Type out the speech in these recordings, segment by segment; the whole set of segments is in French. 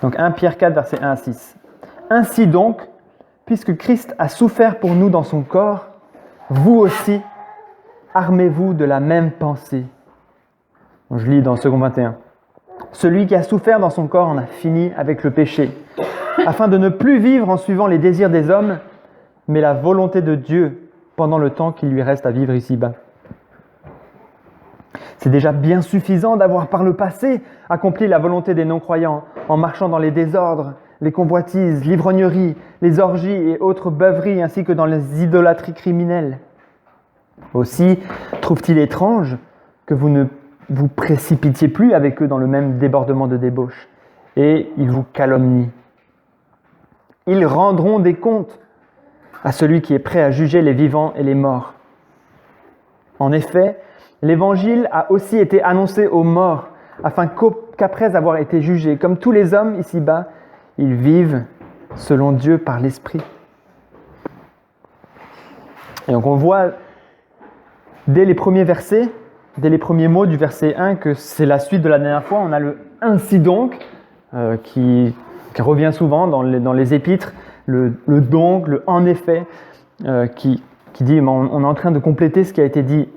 Donc 1 Pierre 4, versets 1 à 6. Ainsi donc, puisque Christ a souffert pour nous dans son corps, vous aussi, armez-vous de la même pensée. Donc, je lis dans 2 21. Celui qui a souffert dans son corps en a fini avec le péché, afin de ne plus vivre en suivant les désirs des hommes, mais la volonté de Dieu pendant le temps qu'il lui reste à vivre ici-bas. C'est déjà bien suffisant d'avoir par le passé accompli la volonté des non-croyants en marchant dans les désordres, les convoitises, l'ivrognerie, les orgies et autres beuveries, ainsi que dans les idolâtries criminelles. Aussi, trouve-t-il étrange que vous ne vous précipitiez plus avec eux dans le même débordement de débauche, et ils vous calomnient. Ils rendront des comptes à celui qui est prêt à juger les vivants et les morts. En effet, l'Évangile a aussi été annoncé aux morts, afin qu'après avoir été jugés, comme tous les hommes ici-bas, ils vivent selon Dieu par l'Esprit. Et donc on voit dès les premiers versets, dès les premiers mots du verset 1, que c'est la suite de la dernière fois. On a le « ainsi donc » qui revient souvent dans les épîtres, le « donc », le « en effet », qui dit on est en train de compléter ce qui a été dit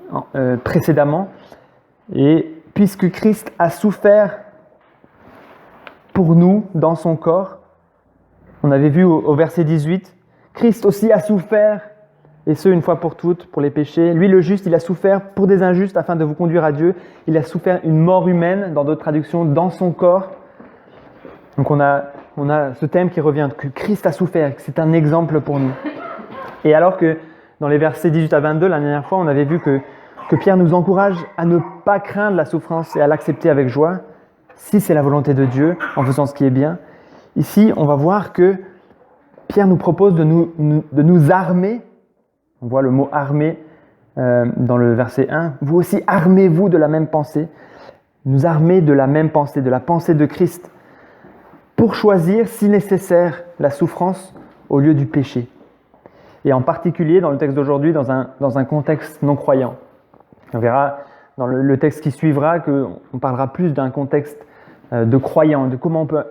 précédemment. Et puisque Christ a souffert pour nous dans son corps, on avait vu au verset 18, Christ aussi a souffert, et ce une fois pour toutes, pour les péchés. Lui le juste, il a souffert pour des injustes afin de vous conduire à Dieu. Il a souffert une mort humaine, dans d'autres traductions, dans son corps. Donc on a ce thème qui revient, que Christ a souffert, que c'est un exemple pour nous. Et alors que dans les versets 18 à 22, la dernière fois, on avait vu que Pierre nous encourage à ne pas craindre la souffrance et à l'accepter avec joie, si c'est la volonté de Dieu, en faisant ce qui est bien. Ici, on va voir que Pierre nous propose de nous armer. On voit le mot « armer » dans le verset 1. Vous aussi, armez-vous de la même pensée. Nous armer de la même pensée, de la pensée de Christ, pour choisir, si nécessaire, la souffrance au lieu du péché. Et en particulier, dans le texte d'aujourd'hui, dans un contexte non-croyant. On verra dans le texte qui suivra qu'on parlera plus d'un contexte de croyant, de comment on peut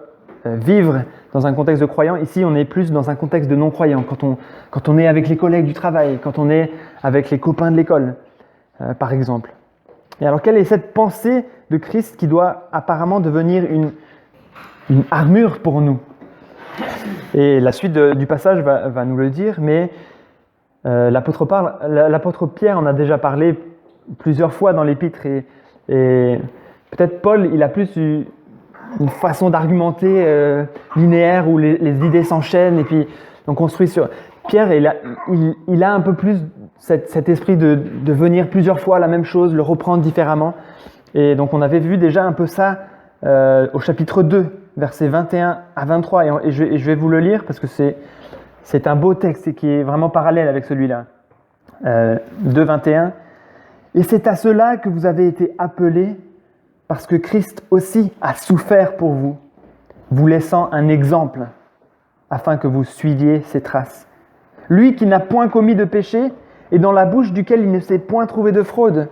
vivre dans un contexte de croyant. Ici, on est plus dans un contexte de non-croyant, quand on est avec les collègues du travail, quand on est avec les copains de l'école, par exemple. Et alors, quelle est cette pensée de Christ qui doit apparemment devenir une armure pour nous ? Et la suite du passage va nous le dire, mais l'apôtre Pierre en a déjà parlé plusieurs fois dans l'épître, et peut-être Paul, il a plus une façon d'argumenter linéaire où les idées s'enchaînent et puis on construit sur... Pierre, il a un peu plus cet esprit de venir plusieurs fois la même chose, le reprendre différemment. Et donc on avait vu déjà un peu ça au chapitre 2, versets 21 à 23. Et je vais vous le lire parce que c'est un beau texte et qui est vraiment parallèle avec celui-là. 2, 21. Et c'est à cela que vous avez été appelés, parce que Christ aussi a souffert pour vous, vous laissant un exemple, afin que vous suiviez ses traces. Lui qui n'a point commis de péché, et dans la bouche duquel il ne s'est point trouvé de fraude.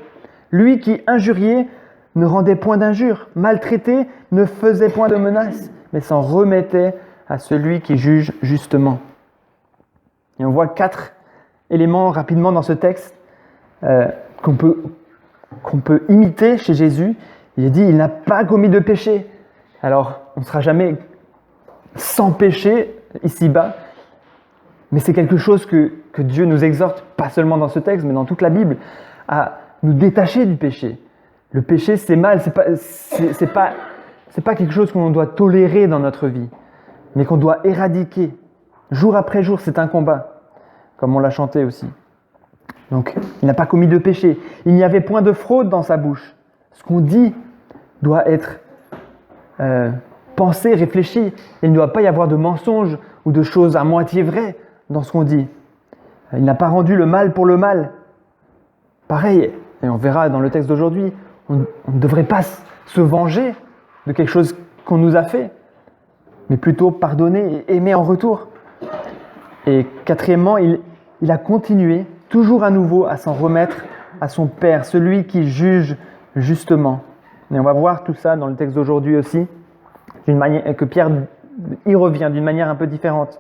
Lui qui, injurié, ne rendait point d'injures, maltraité, ne faisait point de menaces, mais s'en remettait à celui qui juge justement. Et on voit 4 éléments rapidement dans ce texte qu'on peut imiter chez Jésus. Il est dit, il n'a pas commis de péché. Alors, on ne sera jamais sans péché ici-bas, mais c'est quelque chose que Dieu nous exhorte, pas seulement dans ce texte, mais dans toute la Bible, à nous détacher du péché. Le péché, c'est mal, c'est pas quelque chose qu'on doit tolérer dans notre vie, mais qu'on doit éradiquer. Jour après jour, c'est un combat, comme on l'a chanté aussi. Donc, il n'a pas commis de péché. Il n'y avait point de fraude dans sa bouche. Ce qu'on dit doit être pensé, réfléchi. Il ne doit pas y avoir de mensonges ou de choses à moitié vraies dans ce qu'on dit. Il n'a pas rendu le mal pour le mal. Pareil, et on verra dans le texte d'aujourd'hui, on ne devrait pas se venger de quelque chose qu'on nous a fait, mais plutôt pardonner et aimer en retour. Et quatrièmement, il a continué, toujours à nouveau, à s'en remettre à son Père, celui qui juge justement. Et on va voir tout ça dans le texte d'aujourd'hui aussi. que Pierre y revient d'une manière un peu différente.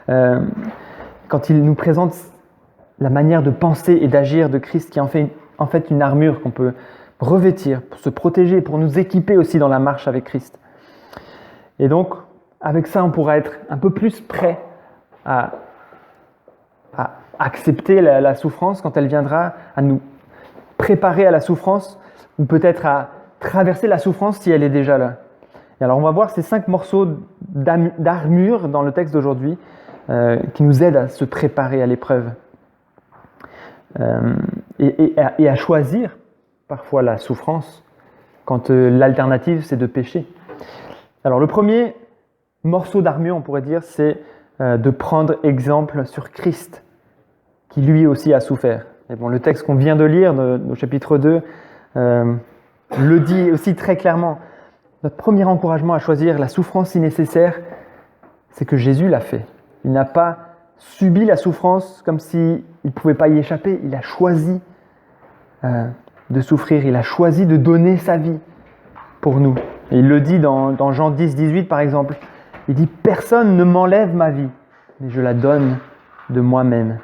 Quand il nous présente la manière de penser et d'agir de Christ qui en fait une armure qu'on peut revêtir pour se protéger, pour nous équiper aussi dans la marche avec Christ. Et donc, avec ça, on pourra être un peu plus prêt à accepter la souffrance quand elle viendra, à nous préparer à la souffrance, ou peut-être à traverser la souffrance si elle est déjà là. Et alors, on va voir ces 5 morceaux d'armure dans le texte d'aujourd'hui qui nous aident à se préparer à l'épreuve. Et à choisir parfois la souffrance quand l'alternative c'est de pécher. Alors le premier morceau d'armure, on pourrait dire, c'est de prendre exemple sur Christ, qui lui aussi a souffert. Et bon, le texte qu'on vient de lire, au chapitre 2, le dit aussi très clairement. Notre premier encouragement à choisir la souffrance si nécessaire, c'est que Jésus l'a fait. Il n'a pas subi la souffrance comme s'il ne pouvait pas y échapper. Il a choisi de souffrir, il a choisi de donner sa vie pour nous. Et il le dit dans Jean 10, 18 par exemple. Il dit « Personne ne m'enlève ma vie, mais je la donne de moi-même. »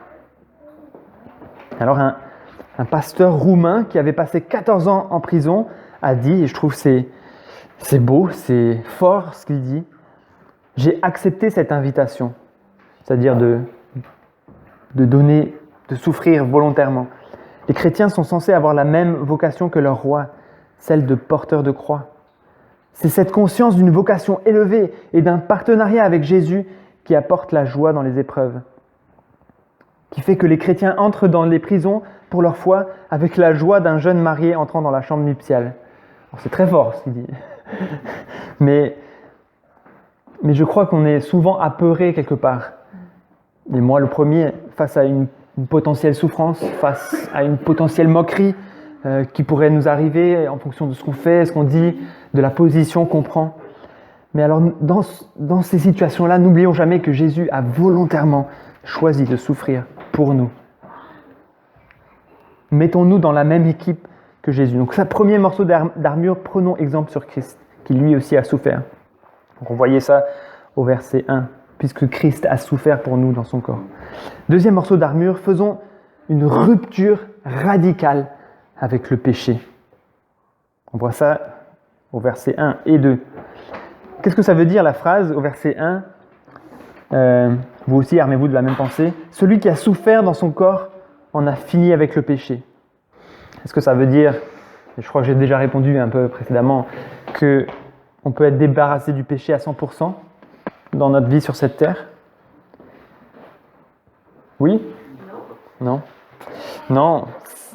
Alors un pasteur roumain qui avait passé 14 ans en prison a dit, et je trouve que c'est beau, c'est fort ce qu'il dit, « J'ai accepté cette invitation. » C'est-à-dire de donner, de souffrir volontairement. Les chrétiens sont censés avoir la même vocation que leur roi, celle de porteur de croix. C'est cette conscience d'une vocation élevée et d'un partenariat avec Jésus qui apporte la joie dans les épreuves, qui fait que les chrétiens entrent dans les prisons pour leur foi avec la joie d'un jeune marié entrant dans la chambre nuptiale. Alors, c'est très fort ce qu'il dit, mais je crois qu'on est souvent apeuré quelque part. Et moi, le premier, face à une potentielle souffrance, face à une potentielle moquerie qui pourrait nous arriver en fonction de ce qu'on fait, ce qu'on dit, de la position qu'on prend. Mais alors, dans ces situations-là, n'oublions jamais que Jésus a volontairement choisi de souffrir pour nous. Mettons-nous dans la même équipe que Jésus. Donc, ce premier morceau d'armure, prenons exemple sur Christ, qui lui aussi a souffert. Donc, on voyait ça au verset 1. Puisque Christ a souffert pour nous dans son corps. Deuxième morceau d'armure, faisons une rupture radicale avec le péché. On voit ça au verset 1 et 2. Qu'est-ce que ça veut dire la phrase au verset 1 Vous aussi, armez-vous de la même pensée. Celui qui a souffert dans son corps en a fini avec le péché. Est-ce que ça veut dire, et je crois que j'ai déjà répondu un peu précédemment, qu'on peut être débarrassé du péché à 100% dans notre vie sur cette terre? Oui? Non? Non,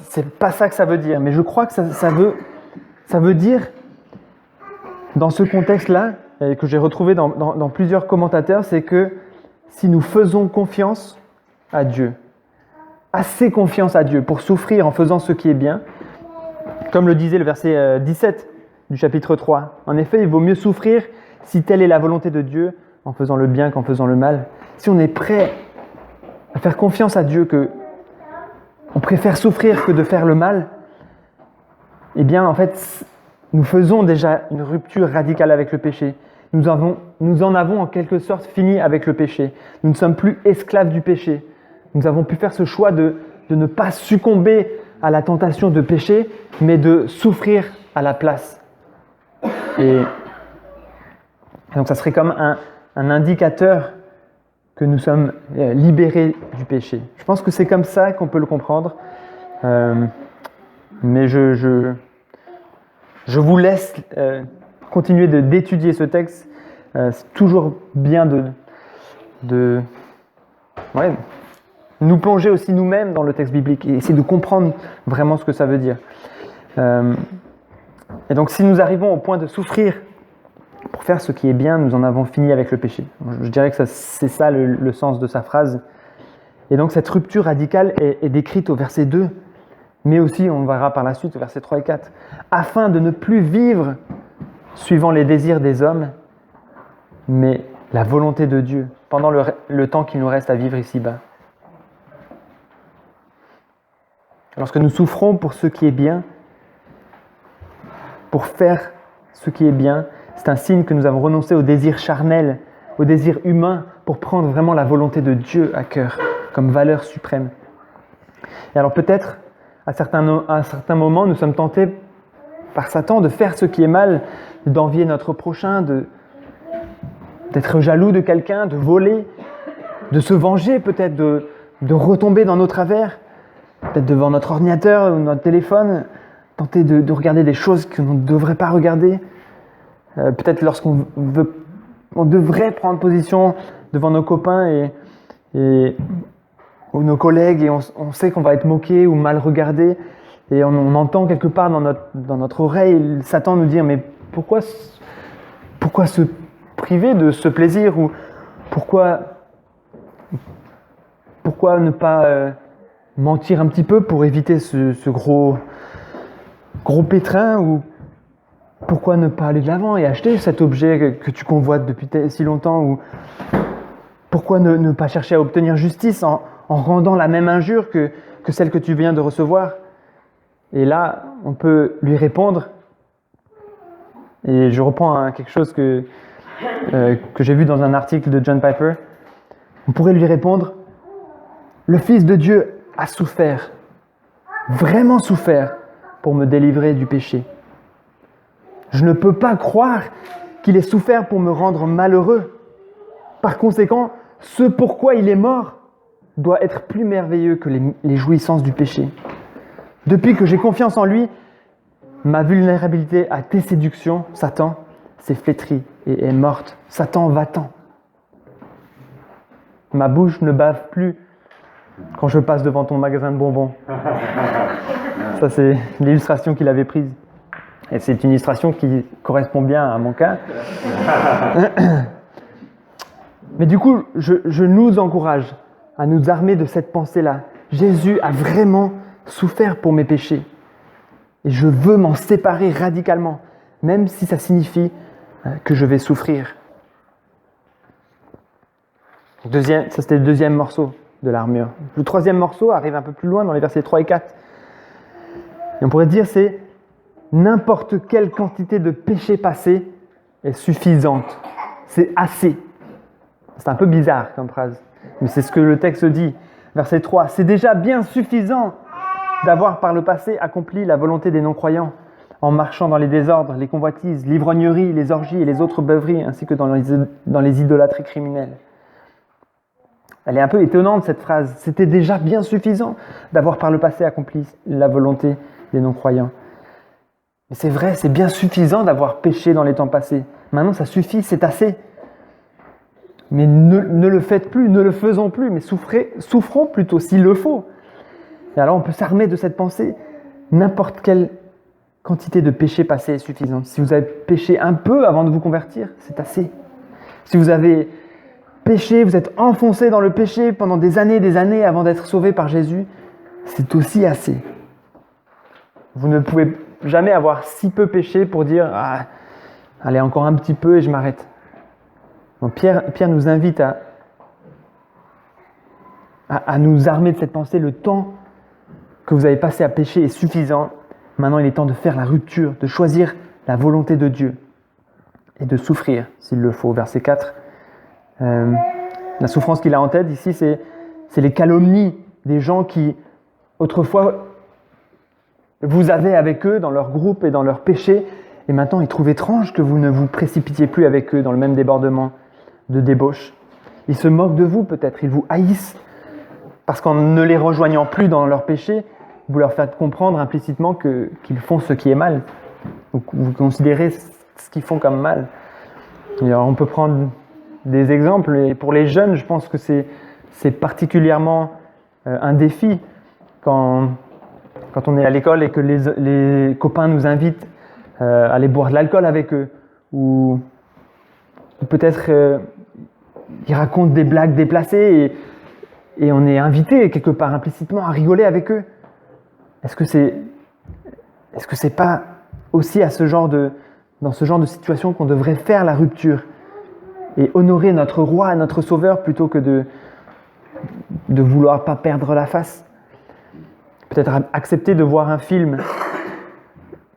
c'est pas ça que ça veut dire. Mais je crois que ça veut dire, dans ce contexte-là, et que j'ai retrouvé dans plusieurs commentateurs, c'est que si nous faisons confiance à Dieu, assez confiance à Dieu pour souffrir en faisant ce qui est bien, comme le disait le verset 17 du chapitre 3, en effet, il vaut mieux souffrir si telle est la volonté de Dieu, en faisant le bien qu'en faisant le mal. Si on est prêt à faire confiance à Dieu, que on préfère souffrir que de faire le mal, eh bien, en fait, nous faisons déjà une rupture radicale avec le péché. Nous en avons en quelque sorte fini avec le péché. Nous ne sommes plus esclaves du péché. Nous avons pu faire ce choix de ne pas succomber à la tentation de pécher, mais de souffrir à la place. Et donc, ça serait comme un indicateur que nous sommes libérés du péché. Je pense que c'est comme ça qu'on peut le comprendre. Mais je vous laisse continuer d'étudier ce texte. C'est toujours bien de nous plonger aussi nous-mêmes dans le texte biblique et essayer de comprendre vraiment ce que ça veut dire. Et donc si nous arrivons au point de souffrir pour faire ce qui est bien, nous en avons fini avec le péché. Je dirais que c'est ça le sens de sa phrase. Et donc cette rupture radicale est décrite au verset 2, mais aussi, on verra par la suite, au verset 3 et 4, afin de ne plus vivre suivant les désirs des hommes, mais la volonté de Dieu, pendant le temps qu'il nous reste à vivre ici-bas. Lorsque nous souffrons pour ce qui est bien, pour faire ce qui est bien, C'est un signe que nous avons renoncé au désir charnel, au désir humain, pour prendre vraiment la volonté de Dieu à cœur, comme valeur suprême. Et alors peut-être, à certains moments, nous sommes tentés par Satan de faire ce qui est mal, d'envier notre prochain, d'être jaloux de quelqu'un, de voler, de se venger peut-être, de retomber dans nos travers, peut-être devant notre ordinateur ou notre téléphone, tenter de regarder des choses que l'on ne devrait pas regarder. Peut-être lorsqu'on devrait prendre position devant nos copains ou nos collègues et on sait qu'on va être moqué ou mal regardé et on entend quelque part dans notre oreille Satan nous dire mais pourquoi se priver de ce plaisir ou pourquoi ne pas mentir un petit peu pour éviter ce gros pétrin ou pourquoi ne pas aller de l'avant et acheter cet objet que tu convoites depuis si longtemps ou pourquoi ne pas chercher à obtenir justice en rendant la même injure que celle que tu viens de recevoir. Et là, on peut lui répondre, et je reprends quelque chose que j'ai vu dans un article de John Piper, on pourrait lui répondre, le Fils de Dieu a souffert, vraiment souffert, pour me délivrer du péché. Je ne peux pas croire qu'il ait souffert pour me rendre malheureux. Par conséquent, ce pourquoi il est mort doit être plus merveilleux que les jouissances du péché. Depuis que j'ai confiance en lui, ma vulnérabilité à tes séductions, Satan, s'est flétrie et est morte. Satan, va-t'en. Ma bouche ne bave plus quand je passe devant ton magasin de bonbons. Ça, c'est l'illustration qu'il avait prise. Et c'est une illustration qui correspond bien à mon cas. Mais du coup, je nous encourage à nous armer de cette pensée-là. Jésus a vraiment souffert pour mes péchés. Et je veux m'en séparer radicalement, même si ça signifie que je vais souffrir. Ça, c'était le deuxième morceau de l'armure. Le troisième morceau arrive un peu plus loin dans les versets 3 et 4. Et on pourrait dire c'est n'importe quelle quantité de péché passé est suffisante. C'est assez. C'est un peu bizarre comme phrase, mais c'est ce que le texte dit. Verset 3, c'est déjà bien suffisant d'avoir par le passé accompli la volonté des non-croyants en marchant dans les désordres, les convoitises, l'ivrognerie, les orgies et les autres beuveries, ainsi que dans les idolâtries criminelles. Elle est un peu étonnante cette phrase. C'était déjà bien suffisant d'avoir par le passé accompli la volonté des non-croyants. Mais c'est vrai, c'est bien suffisant d'avoir péché dans les temps passés. Maintenant, ça suffit, c'est assez. Mais ne le faites plus, ne le faisons plus, mais souffrons plutôt s'il le faut. Et alors on peut s'armer de cette pensée. N'importe quelle quantité de péché passé est suffisante. Si vous avez péché un peu avant de vous convertir, c'est assez. Si vous avez péché, vous êtes enfoncé dans le péché pendant des années avant d'être sauvé par Jésus, c'est aussi assez. Vous ne pouvez jamais avoir si peu péché pour dire « Ah, allez encore un petit peu et je m'arrête ». Donc Pierre nous invite à nous armer de cette pensée. Le temps que vous avez passé à pécher est suffisant. Maintenant, il est temps de faire la rupture, de choisir la volonté de Dieu et de souffrir s'il le faut. Verset 4. La souffrance qu'il a en tête ici, c'est les calomnies des gens qui, autrefois, vous avez avec eux dans leur groupe et dans leur péché, et maintenant ils trouvent étrange que vous ne vous précipitiez plus avec eux dans le même débordement de débauche. Ils se moquent de vous peut-être, ils vous haïssent, parce qu'en ne les rejoignant plus dans leur péché, vous leur faites comprendre implicitement qu'ils font ce qui est mal. Donc, vous considérez ce qu'ils font comme mal. Et alors, on peut prendre des exemples, et pour les jeunes, je pense que c'est particulièrement un défi quand on est à l'école et que les copains nous invitent à aller boire de l'alcool avec eux, ou peut-être ils racontent des blagues déplacées et on est invité quelque part implicitement à rigoler avec eux. Est-ce que c'est pas aussi dans ce genre de situation qu'on devrait faire la rupture et honorer notre roi et notre sauveur plutôt que de vouloir pas perdre la face? Peut-être accepter de voir un film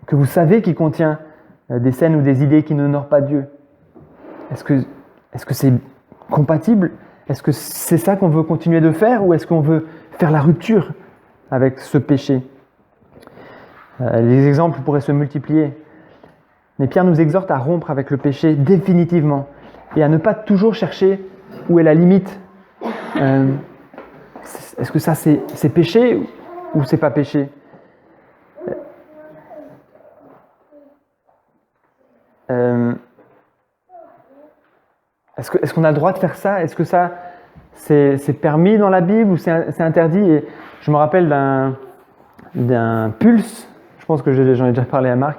que vous savez qui contient des scènes ou des idées qui n'honorent pas Dieu. Est-ce que c'est compatible? Est-ce que c'est ça qu'on veut continuer de faire ou est-ce qu'on veut faire la rupture avec ce péché? Les exemples pourraient se multiplier. Mais Pierre nous exhorte à rompre avec le péché définitivement et à ne pas toujours chercher où est la limite. Est-ce que ça c'est péché ou c'est pas péché? Est-ce qu'on a le droit de faire ça? Est-ce que ça c'est permis dans la Bible ou c'est interdit? Et je me rappelle d'un Pulse, je pense que j'en ai déjà parlé à Marc,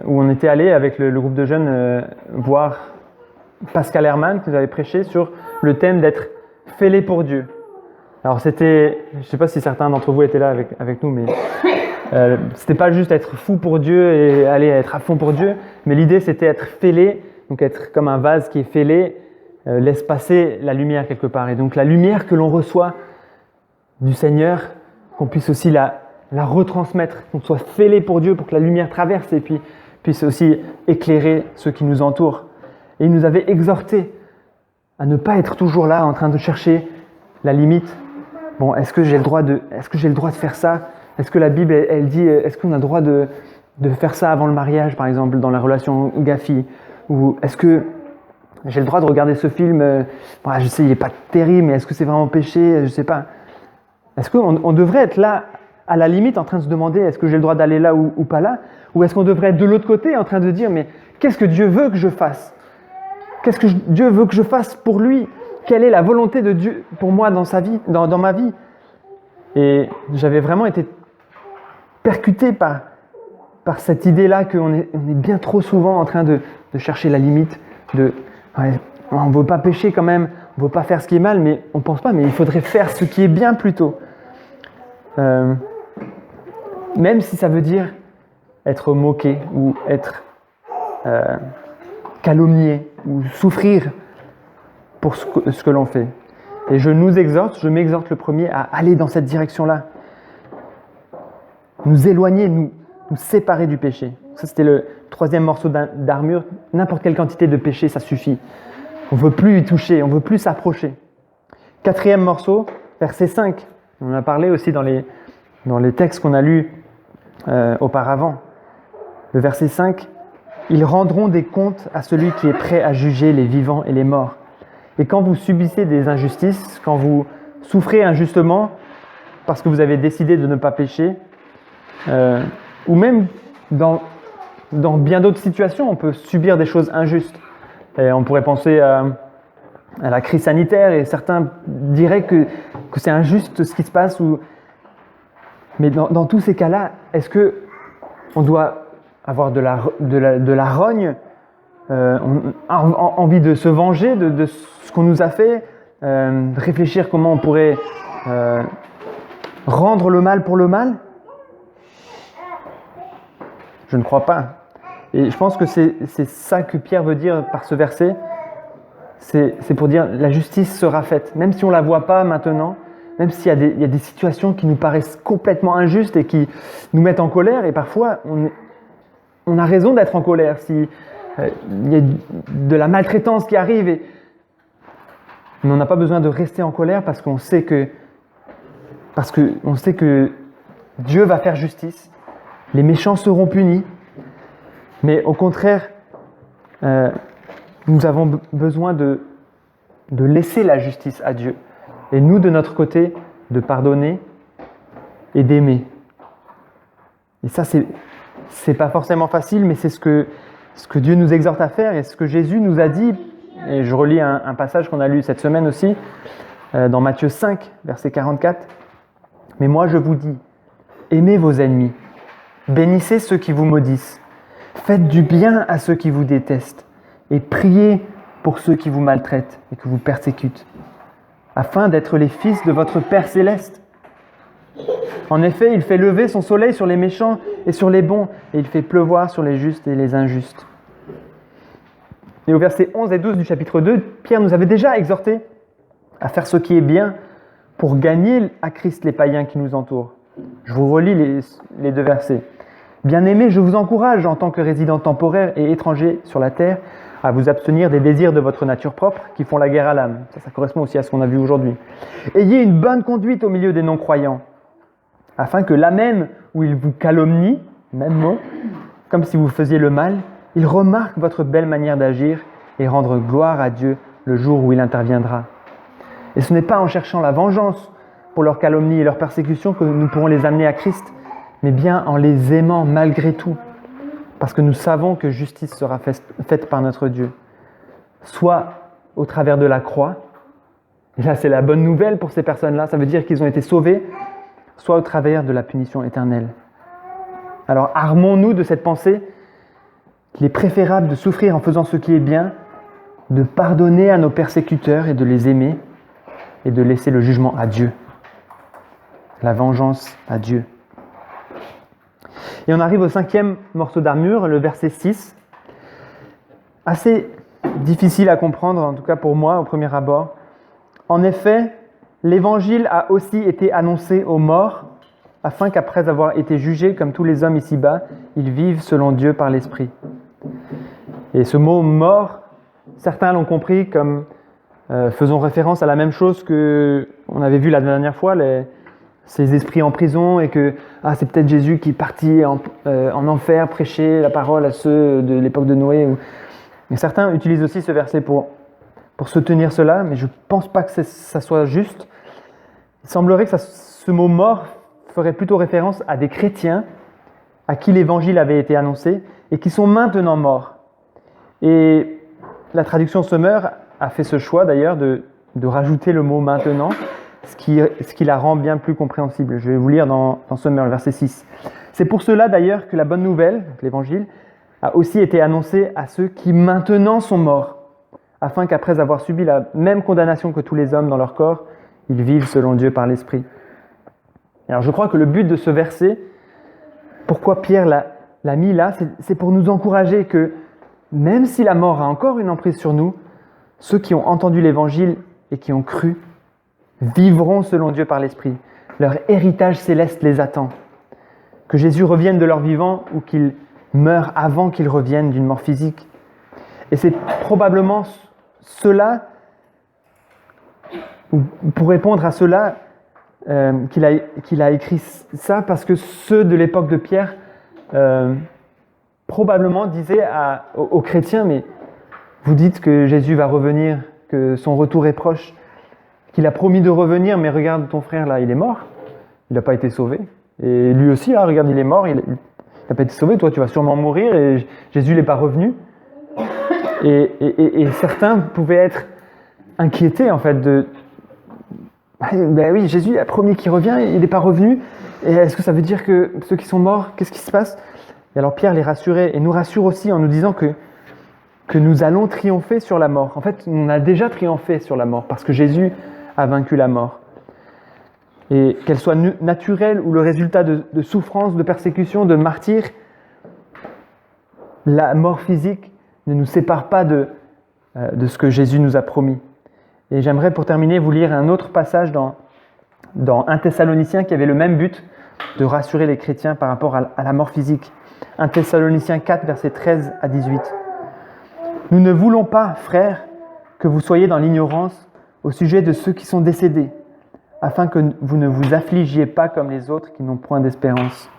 où on était allé avec le groupe de jeunes voir Pascal Herman qui nous avait prêché sur le thème d'être fêlé pour Dieu. Alors c'était, je ne sais pas si certains d'entre vous étaient là avec nous, mais c'était pas juste être fou pour Dieu et aller être à fond pour Dieu, mais l'idée c'était être fêlé, donc être comme un vase qui est fêlé, laisse passer la lumière quelque part. Et donc la lumière que l'on reçoit du Seigneur, qu'on puisse aussi la retransmettre, qu'on soit fêlé pour Dieu pour que la lumière traverse et puis puisse aussi éclairer ceux qui nous entourent. Et il nous avait exhorté à ne pas être toujours là en train de chercher la limite. Bon, est-ce que j'ai le droit de faire ça? Est-ce que la Bible, elle dit, est-ce qu'on a le droit de faire ça avant le mariage, par exemple, dans la relation gars-fille? Ou est-ce que j'ai le droit de regarder ce film? Je sais, il n'est pas terrible, mais est-ce que c'est vraiment péché? Je ne sais pas. Est-ce qu'on devrait être là, à la limite, en train de se demander, est-ce que j'ai le droit d'aller là ou pas là? Ou est-ce qu'on devrait être de l'autre côté, en train de dire, mais qu'est-ce que Dieu veut que je fasse? Qu'est-ce que Dieu veut que je fasse pour lui? Quelle est la volonté de Dieu pour moi dans sa vie, dans ma vie? Et j'avais vraiment été percuté par cette idée-là qu'on est bien trop souvent en train de chercher la limite, on ne veut pas pécher quand même, on ne veut pas faire ce qui est mal, mais on ne pense pas, mais il faudrait faire ce qui est bien plutôt. Même si ça veut dire être moqué ou être calomnié ou souffrir pour ce que l'on fait. Et je m'exhorte le premier à aller dans cette direction-là. Nous éloigner, nous séparer du péché. Ça, c'était le troisième morceau d'armure. N'importe quelle quantité de péché, ça suffit. On ne veut plus y toucher, on ne veut plus s'approcher. Quatrième morceau, verset 5. On en a parlé aussi dans les textes qu'on a lus auparavant. Le verset 5. Ils rendront des comptes à celui qui est prêt à juger les vivants et les morts. Et quand vous subissez des injustices, quand vous souffrez injustement parce que vous avez décidé de ne pas pécher, ou même dans bien d'autres situations, on peut subir des choses injustes. Et on pourrait penser à la crise sanitaire et certains diraient que c'est injuste ce qui se passe. Mais dans tous ces cas-là, est-ce qu'on doit avoir de la rogne, envie de se venger de ce qu'on nous a fait, réfléchir comment on pourrait rendre le mal pour le mal? Je ne crois pas. Et je pense que c'est ça que Pierre veut dire par ce verset. C'est pour dire la justice sera faite, même si on ne la voit pas maintenant, même s'il y a des situations qui nous paraissent complètement injustes et qui nous mettent en colère. Et parfois, on a raison d'être en colère. Si il y a de la maltraitance qui arrive, mais on n'a pas besoin de rester en colère parce qu'on sait que Dieu va faire justice. Les méchants seront punis, mais au contraire, nous avons besoin de laisser la justice à Dieu. Et nous, de notre côté, de pardonner et d'aimer. Et ça, c'est pas forcément facile, mais c'est ce que Dieu nous exhorte à faire et ce que Jésus nous a dit. Et je relis un passage qu'on a lu cette semaine aussi, dans Matthieu 5, verset 44. « Mais moi, je vous dis, aimez vos ennemis. Bénissez ceux qui vous maudissent, faites du bien à ceux qui vous détestent, et priez pour ceux qui vous maltraitent et que vous persécutent, afin d'être les fils de votre Père céleste. En effet, il fait lever son soleil sur les méchants et sur les bons, et il fait pleuvoir sur les justes et les injustes. » Et au verset 11 et 12 du chapitre 2, Pierre nous avait déjà exhorté à faire ce qui est bien pour gagner à Christ les païens qui nous entourent. Je vous relis les deux versets. Bien-aimés, je vous encourage, en tant que résidents temporaires et étrangers sur la terre, à vous abstenir des désirs de votre nature propre qui font la guerre à l'âme. Ça correspond aussi à ce qu'on a vu aujourd'hui. Ayez une bonne conduite au milieu des non-croyants, afin que là même où ils vous calomnient, même mot, comme si vous faisiez le mal, ils remarquent votre belle manière d'agir et rendre gloire à Dieu le jour où il interviendra. Et ce n'est pas en cherchant la vengeance pour leurs calomnies et leurs persécutions que nous pourrons les amener à Christ, mais bien en les aimant malgré tout, parce que nous savons que justice sera faite par notre Dieu, soit au travers de la croix, et là c'est la bonne nouvelle pour ces personnes-là, ça veut dire qu'ils ont été sauvés, soit au travers de la punition éternelle. Alors armons-nous de cette pensée qu'il est préférable de souffrir en faisant ce qui est bien, de pardonner à nos persécuteurs et de les aimer, et de laisser le jugement à Dieu, la vengeance à Dieu. Et on arrive au 5e morceau d'armure, le verset 6. Assez difficile à comprendre, en tout cas pour moi, au premier abord. En effet, l'Évangile a aussi été annoncé aux morts, afin qu'après avoir été jugés comme tous les hommes ici-bas, ils vivent selon Dieu par l'Esprit. Et ce mot « mort », certains l'ont compris comme faisant référence à la même chose qu'on avait vu la dernière fois, ces esprits en prison, et que c'est peut-être Jésus qui est parti en enfer prêcher la parole à ceux de l'époque de Noé. Mais certains utilisent aussi ce verset pour soutenir cela, mais je ne pense pas que ça soit juste. Il semblerait que ce mot « mort » ferait plutôt référence à des chrétiens à qui l'Évangile avait été annoncé et qui sont maintenant morts. Et la traduction Sommer a fait ce choix d'ailleurs de rajouter le mot « maintenant », ce qui la rend bien plus compréhensible. Je vais vous lire dans Sommer, le verset 6. C'est pour cela d'ailleurs que la bonne nouvelle, l'Évangile, a aussi été annoncée à ceux qui maintenant sont morts, afin qu'après avoir subi la même condamnation que tous les hommes dans leur corps, ils vivent selon Dieu par l'Esprit. Alors je crois que le but de ce verset, pourquoi Pierre l'a mis là, c'est pour nous encourager que même si la mort a encore une emprise sur nous, ceux qui ont entendu l'Évangile et qui ont cru vivront selon Dieu par l'Esprit. Leur héritage céleste les attend. Que Jésus revienne de leur vivant ou qu'il meure avant qu'il revienne d'une mort physique. Et c'est probablement cela, ou pour répondre à cela, qu'il a écrit ça, parce que ceux de l'époque de Pierre probablement disaient aux chrétiens, mais vous dites que Jésus va revenir, que son retour est proche, qu'il a promis de revenir, mais regarde ton frère là, il est mort, il n'a pas été sauvé. Et lui aussi, là, regarde, il est mort, il n'a pas été sauvé, toi tu vas sûrement mourir, et Jésus n'est pas revenu. Et certains pouvaient être inquiétés en fait ben oui, Jésus a promis qu'il revient, il n'est pas revenu, et est-ce que ça veut dire que ceux qui sont morts, qu'est-ce qui se passe? Et alors Pierre les rassurait, et nous rassure aussi en nous disant que nous allons triompher sur la mort. En fait, on a déjà triomphé sur la mort, parce que Jésus a vaincu la mort. Et qu'elle soit naturelle ou le résultat de souffrance, de persécution, de martyrs, la mort physique ne nous sépare pas de ce que Jésus nous a promis. Et j'aimerais pour terminer vous lire un autre passage dans 1 Thessaloniciens qui avait le même but, de rassurer les chrétiens par rapport à la mort physique. 1 Thessaloniciens 4, versets 13 à 18. « Nous ne voulons pas, frères, que vous soyez dans l'ignorance au sujet de ceux qui sont décédés, afin que vous ne vous affligiez pas comme les autres qui n'ont point d'espérance.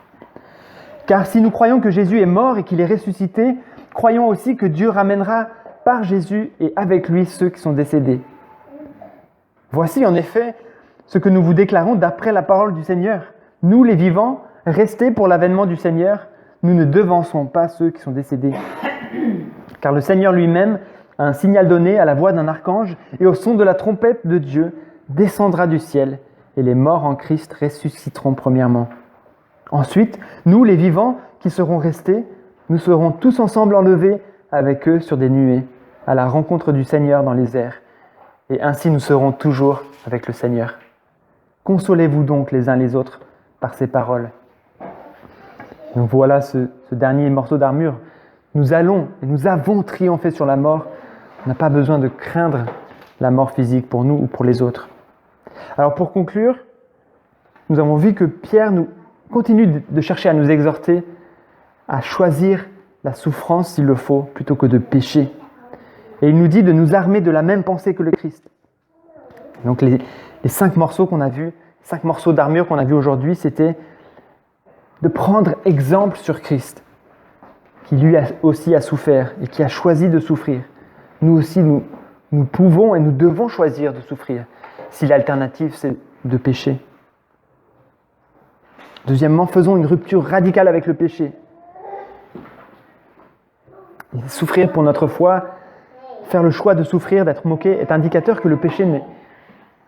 Car si nous croyons que Jésus est mort et qu'il est ressuscité, croyons aussi que Dieu ramènera par Jésus et avec lui ceux qui sont décédés. Voici en effet ce que nous vous déclarons d'après la parole du Seigneur. Nous, les vivants, restés pour l'avènement du Seigneur, nous ne devançons pas ceux qui sont décédés. Car le Seigneur lui-même a un signal donné à la voix d'un archange et au son de la trompette de Dieu descendra du ciel et les morts en Christ ressusciteront premièrement. Ensuite, nous, les vivants qui serons restés, nous serons tous ensemble enlevés avec eux sur des nuées, à la rencontre du Seigneur dans les airs. Et ainsi nous serons toujours avec le Seigneur. Consolez-vous donc les uns les autres par ces paroles. » Donc voilà ce dernier morceau d'armure. Nous allons et nous avons triomphé sur la mort. On n'a pas besoin de craindre la mort physique pour nous ou pour les autres. Alors pour conclure, nous avons vu que Pierre continue de chercher à nous exhorter à choisir la souffrance s'il le faut, plutôt que de pécher. Et il nous dit de nous armer de la même pensée que le Christ. Donc les 5 morceaux qu'on a vus, 5 morceaux d'armure qu'on a vus aujourd'hui, c'était de prendre exemple sur Christ, qui lui aussi a souffert et qui a choisi de souffrir. Nous aussi, nous pouvons et nous devons choisir de souffrir, si l'alternative c'est de pécher. Deuxièmement, faisons une rupture radicale avec le péché. Et souffrir pour notre foi, faire le choix de souffrir, d'être moqué, est indicateur que le péché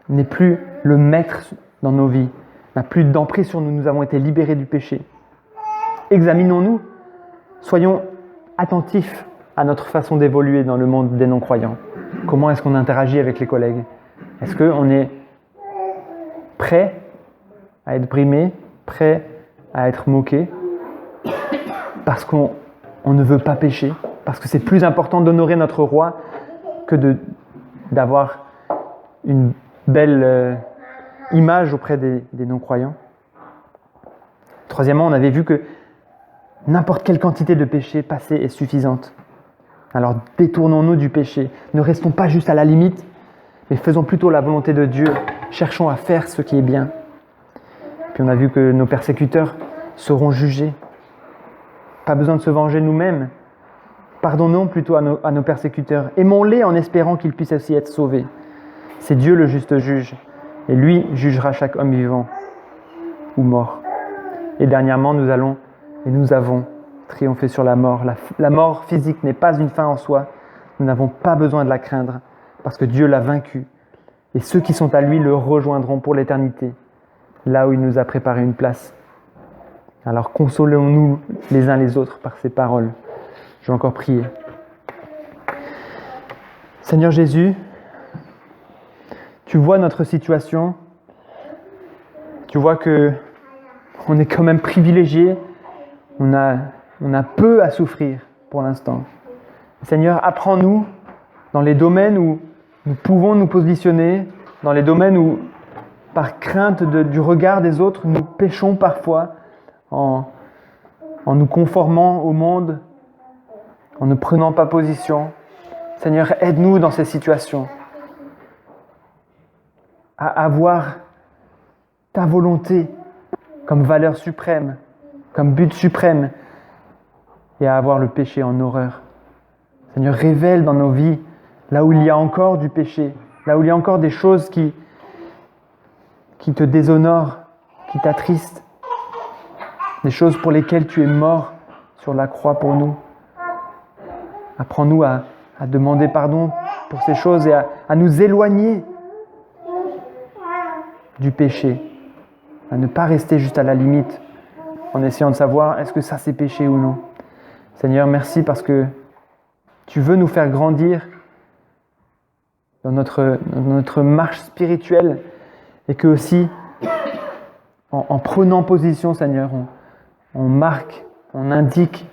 n'est plus le maître dans nos vies, n'a plus d'emprise sur nous, nous avons été libérés du péché. Examinons-nous, soyons attentifs à notre façon d'évoluer dans le monde des non-croyants. Comment est-ce qu'on interagit avec les collègues? Est-ce qu'on est prêt à être brimé, prêt à être moqué, parce qu'on ne veut pas pécher, parce que c'est plus important d'honorer notre roi que d'avoir une belle image auprès des non-croyants. Troisièmement, on avait vu que n'importe quelle quantité de péché passé est suffisante. Alors détournons-nous du péché, ne restons pas juste à la limite, mais faisons plutôt la volonté de Dieu, cherchons à faire ce qui est bien. Puis on a vu que nos persécuteurs seront jugés. Pas besoin de se venger nous-mêmes. Pardonnons plutôt à nos persécuteurs. Aimons-les en espérant qu'ils puissent aussi être sauvés. C'est Dieu le juste juge, et lui jugera chaque homme vivant ou mort. Et dernièrement, nous avons triomphé sur la mort. La mort physique n'est pas une fin en soi. Nous n'avons pas besoin de la craindre, parce que Dieu l'a vaincue. Et ceux qui sont à lui le rejoindront pour l'éternité, là où il nous a préparé une place. Alors consolons-nous les uns les autres par ces paroles. Je vais encore prier. Seigneur Jésus, tu vois notre situation. Tu vois que on est quand même privilégié. On a peu à souffrir pour l'instant. Seigneur, apprends-nous dans les domaines où nous pouvons nous positionner, dans les domaines où, par crainte du regard des autres, nous péchons parfois en nous conformant au monde, en ne prenant pas position. Seigneur, aide-nous dans ces situations à avoir ta volonté comme valeur suprême, comme but suprême, et à avoir le péché en horreur. Seigneur, révèle dans nos vies là où il y a encore du péché, là où il y a encore des choses qui te déshonorent, qui t'attristent, des choses pour lesquelles tu es mort sur la croix pour nous. Apprends-nous à demander pardon pour ces choses et à nous éloigner du péché, à ne pas rester juste à la limite en essayant de savoir est-ce que ça c'est péché ou non. Seigneur, merci parce que tu veux nous faire grandir dans notre marche spirituelle et que aussi en prenant position, Seigneur, on marque, on indique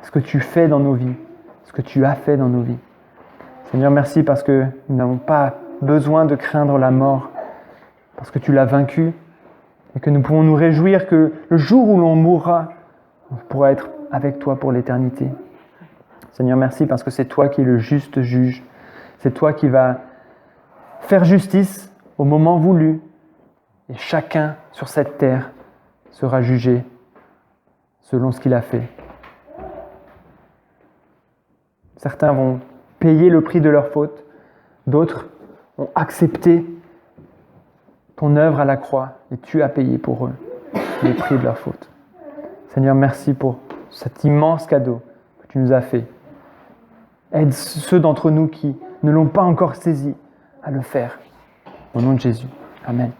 ce que tu fais dans nos vies, ce que tu as fait dans nos vies. Seigneur, merci parce que nous n'avons pas besoin de craindre la mort, parce que tu l'as vaincu et que nous pouvons nous réjouir que le jour où l'on mourra, on pourra être avec toi pour l'éternité. Seigneur, merci parce que c'est toi qui es le juste juge. C'est toi qui vas faire justice au moment voulu. Et chacun sur cette terre sera jugé selon ce qu'il a fait. Certains vont payer le prix de leur faute. D'autres ont accepté ton œuvre à la croix et tu as payé pour eux le prix de leur faute. Seigneur, merci pour cet immense cadeau que tu nous as fait. Aide ceux d'entre nous qui ne l'ont pas encore saisi à le faire. Au nom de Jésus. Amen.